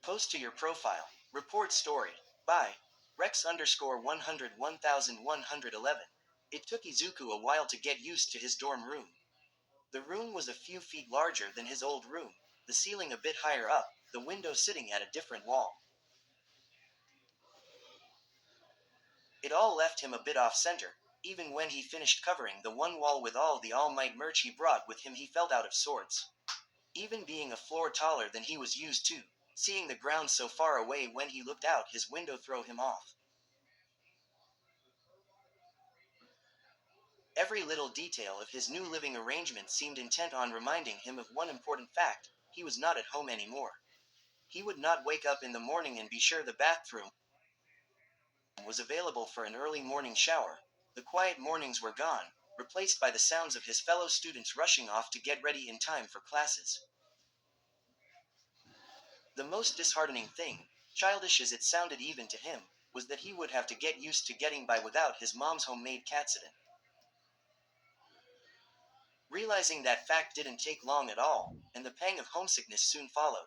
Post to your profile. Report story. By Rex_101,111. It took Izuku a while to get used to his dorm room. The room was a few feet larger than his old room, the ceiling a bit higher up, the window sitting at a different wall. It all left him a bit off-center. Even when he finished covering the one wall with all the All Might merch he brought with him, he felt out of sorts. Even being a floor taller than he was used to, seeing the ground so far away when he looked out his window threw him off. Every little detail of his new living arrangement seemed intent on reminding him of one important fact: he was not at home anymore. He would not wake up in the morning and be sure the bathroom was available for an early morning shower. The quiet mornings were gone, replaced by the sounds of his fellow students rushing off to get ready in time for classes. The most disheartening thing, childish as it sounded even to him, was that he would have to get used to getting by without his mom's homemade katsudon. Realizing that fact didn't take long at all, and the pang of homesickness soon followed.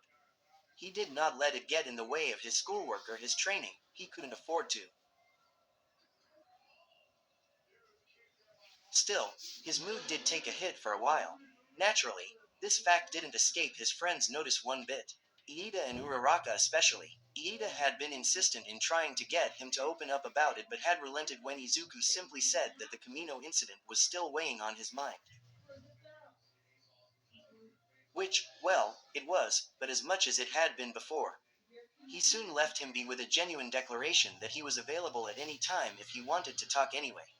He did not let it get in the way of his schoolwork or his training. He couldn't afford to. Still, his mood did take a hit for a while. Naturally, this fact didn't escape his friends' notice one bit. Iida and Uraraka especially. Iida had been insistent in trying to get him to open up about it, but had relented when Izuku simply said that the Kamino incident was still weighing on his mind. Which, well, it was, but as much as it had been before. He soon left him be with a genuine declaration that he was available at any time if he wanted to talk anyway.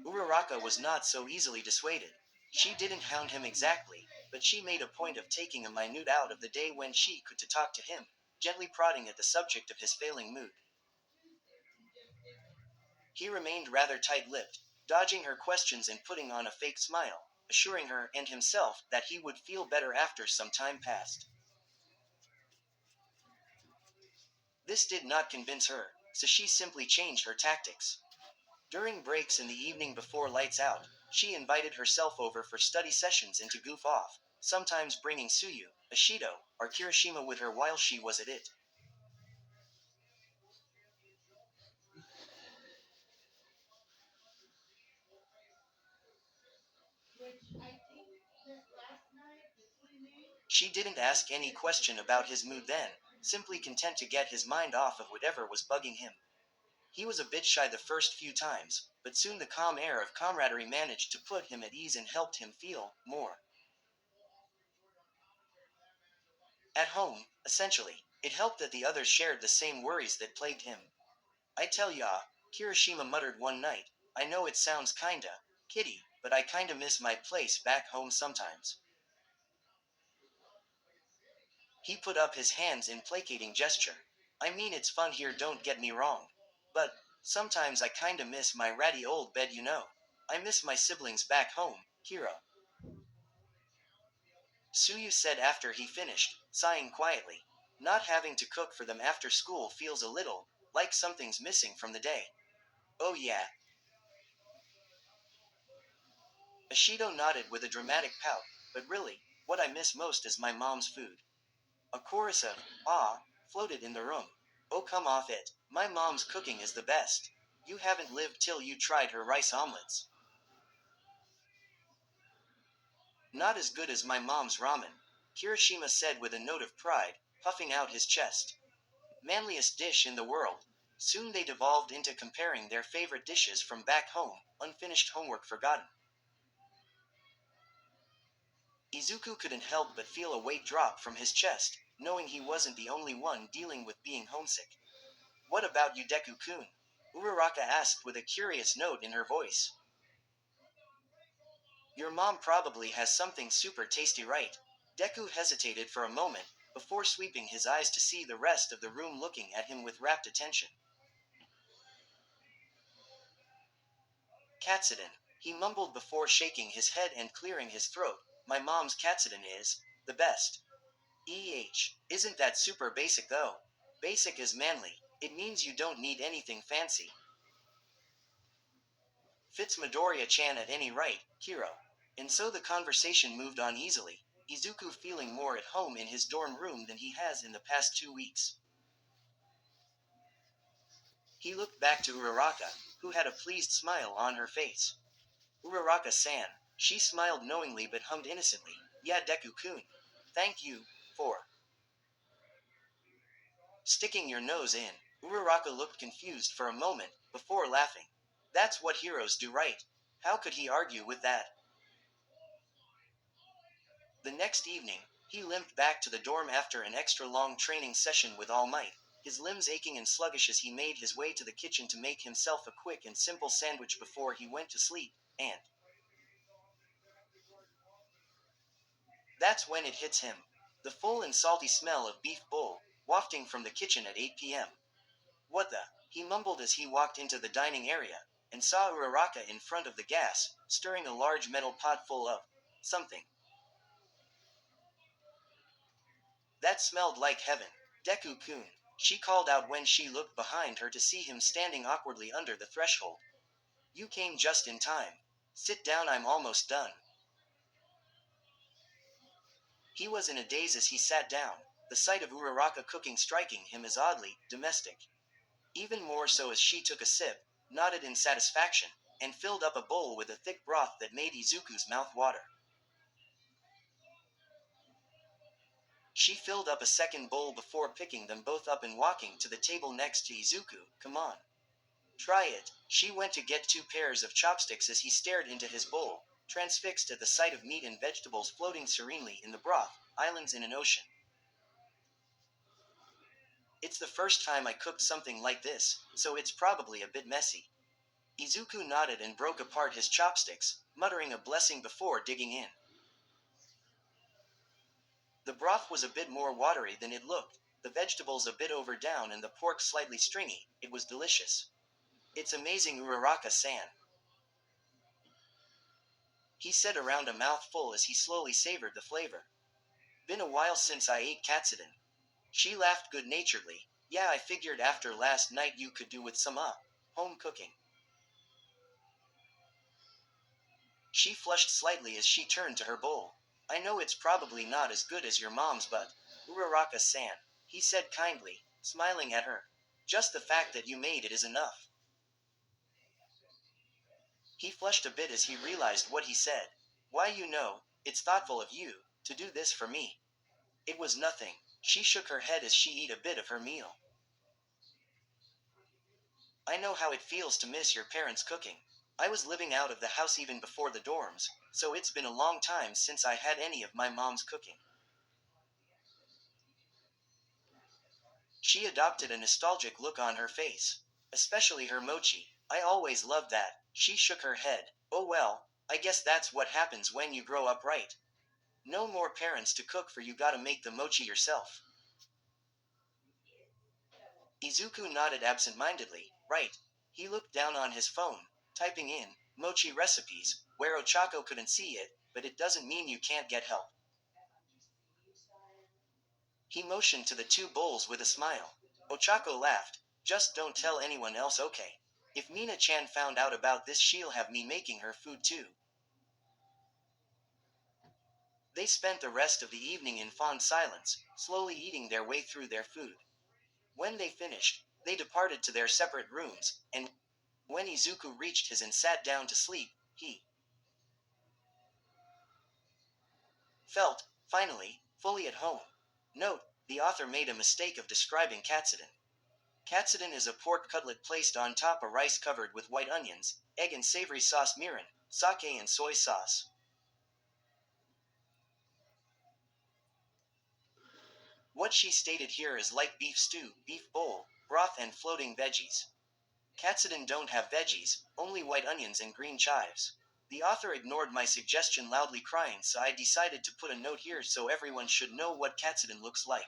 Uraraka was not so easily dissuaded. She didn't hound him exactly, but she made a point of taking a minute out of the day when she could to talk to him, gently prodding at the subject of his failing mood. He remained rather tight-lipped, dodging her questions and putting on a fake smile, assuring her and himself that he would feel better after some time passed. This did not convince her, so she simply changed her tactics. During breaks in the evening before lights out, she invited herself over for study sessions and to goof off, sometimes bringing Tsuyu, Ashido, or Kirishima with her while she was at it. She didn't ask any question about his mood then, simply content to get his mind off of whatever was bugging him. He was a bit shy the first few times, but soon the calm air of camaraderie managed to put him at ease and helped him feel more at home. Essentially, it helped that the others shared the same worries that plagued him. "I tell ya," Kirishima muttered one night, "I know it sounds kinda kiddie, but I kinda miss my place back home sometimes." He put up his hands in placating gesture. "I mean, it's fun here, don't get me wrong. But sometimes I kinda miss my ratty old bed, you know. I miss my siblings back home, Kira." Tsuyu said after he finished, sighing quietly. "Not having to cook for them after school feels a little like something's missing from the day." "Oh yeah." Ashido nodded with a dramatic pout, "But really, what I miss most is my mom's food." A chorus of "ah" floated in the room. "Oh, come off it. My mom's cooking is the best. You haven't lived till you tried her rice omelets." "Not as good as my mom's ramen," Kirishima said with a note of pride, puffing out his chest. Manliest dish in the world. Soon they devolved into comparing their favorite dishes from back home, unfinished homework forgotten. Izuku couldn't help but feel a weight drop from his chest, knowing he wasn't the only one dealing with being homesick. "What about you, Deku-kun?" Uraraka asked with a curious note in her voice. "Your mom probably has something super tasty, right?" Deku hesitated for a moment, before sweeping his eyes to see the rest of the room looking at him with rapt attention. "Katsudon," he mumbled before shaking his head and clearing his throat. "My mom's katsudon is the best." Isn't that super basic though? Basic is manly. It means you don't need anything fancy. Fits Midoriya-chan at any rate, Kiro. And so the conversation moved on easily. Izuku feeling more at home in his dorm room than he has in the past 2 weeks. He looked back to Uraraka, who had a pleased smile on her face. Uraraka-san. She smiled knowingly but hummed innocently. Yeah, Deku-kun. Thank you, for sticking your nose in. Uraraka looked confused for a moment, before laughing. That's what heroes do, right? How could he argue with that? The next evening, he limped back to the dorm after an extra-long training session with All Might, his limbs aching and sluggish as he made his way to the kitchen to make himself a quick and simple sandwich before he went to sleep, and that's when it hits him. The full and salty smell of beef bowl, wafting from the kitchen at 8 p.m. What the? He mumbled as he walked into the dining area, and saw Uraraka in front of the gas, stirring a large metal pot full of something. That smelled like heaven. Deku-kun, she called out when she looked behind her to see him standing awkwardly under the threshold. You came just in time. Sit down, I'm almost done. He was in a daze as he sat down, the sight of Uraraka cooking striking him as oddly domestic. Even more so as she took a sip, nodded in satisfaction, and filled up a bowl with a thick broth that made Izuku's mouth water. She filled up a second bowl before picking them both up and walking to the table next to Izuku. Come on. Try it. She went to get 2 pairs of chopsticks as he stared into his bowl, transfixed at the sight of meat and vegetables floating serenely in the broth, islands in an ocean. It's the first time I cooked something like this, so it's probably a bit messy. Izuku nodded and broke apart his chopsticks, muttering a blessing before digging in. The broth was a bit more watery than it looked, the vegetables a bit overdone and the pork slightly stringy. It was delicious. It's amazing, Uraraka-san, he said around a mouthful as he slowly savored the flavor. Been a while since I ate katsudon. She laughed good-naturedly. Yeah, I figured after last night you could do with some home cooking. She flushed slightly as she turned to her bowl. I know it's probably not as good as your mom's, but Uraraka-san, he said kindly, smiling at her. Just the fact that you made it is enough. He flushed a bit as he realized what he said. Why, it's thoughtful of you to do this for me. It was nothing. She shook her head as she ate a bit of her meal. I know how it feels to miss your parents' cooking. I was living out of the house even before the dorms, so it's been a long time since I had any of my mom's cooking. She adopted a nostalgic look on her face. Especially her mochi. I always loved that. She shook her head. Oh well, I guess that's what happens when you grow up, right? No more parents to cook for you, gotta make the mochi yourself. Izuku nodded absent-mindedly. Right. He looked down on his phone, typing in mochi recipes, where Ochako couldn't see it, but it doesn't mean you can't get help. He motioned to the 2 bowls with a smile. Ochako laughed. Just don't tell anyone else, okay? If Mina-chan found out about this, she'll have me making her food too. They spent the rest of the evening in fond silence, slowly eating their way through their food. When they finished, they departed to their separate rooms, and when Izuku reached his and sat down to sleep, he felt, finally, fully at home. Note, the author made a mistake of describing katsudon. Katsudon is a pork cutlet placed on top of rice covered with white onions, egg and savory sauce mirin, sake and soy sauce. What she stated here is like beef stew, beef bowl, broth and floating veggies. Katsudon don't have veggies, only white onions and green chives. The author ignored my suggestion, loudly crying, so I decided to put a note here so everyone should know what katsudon looks like.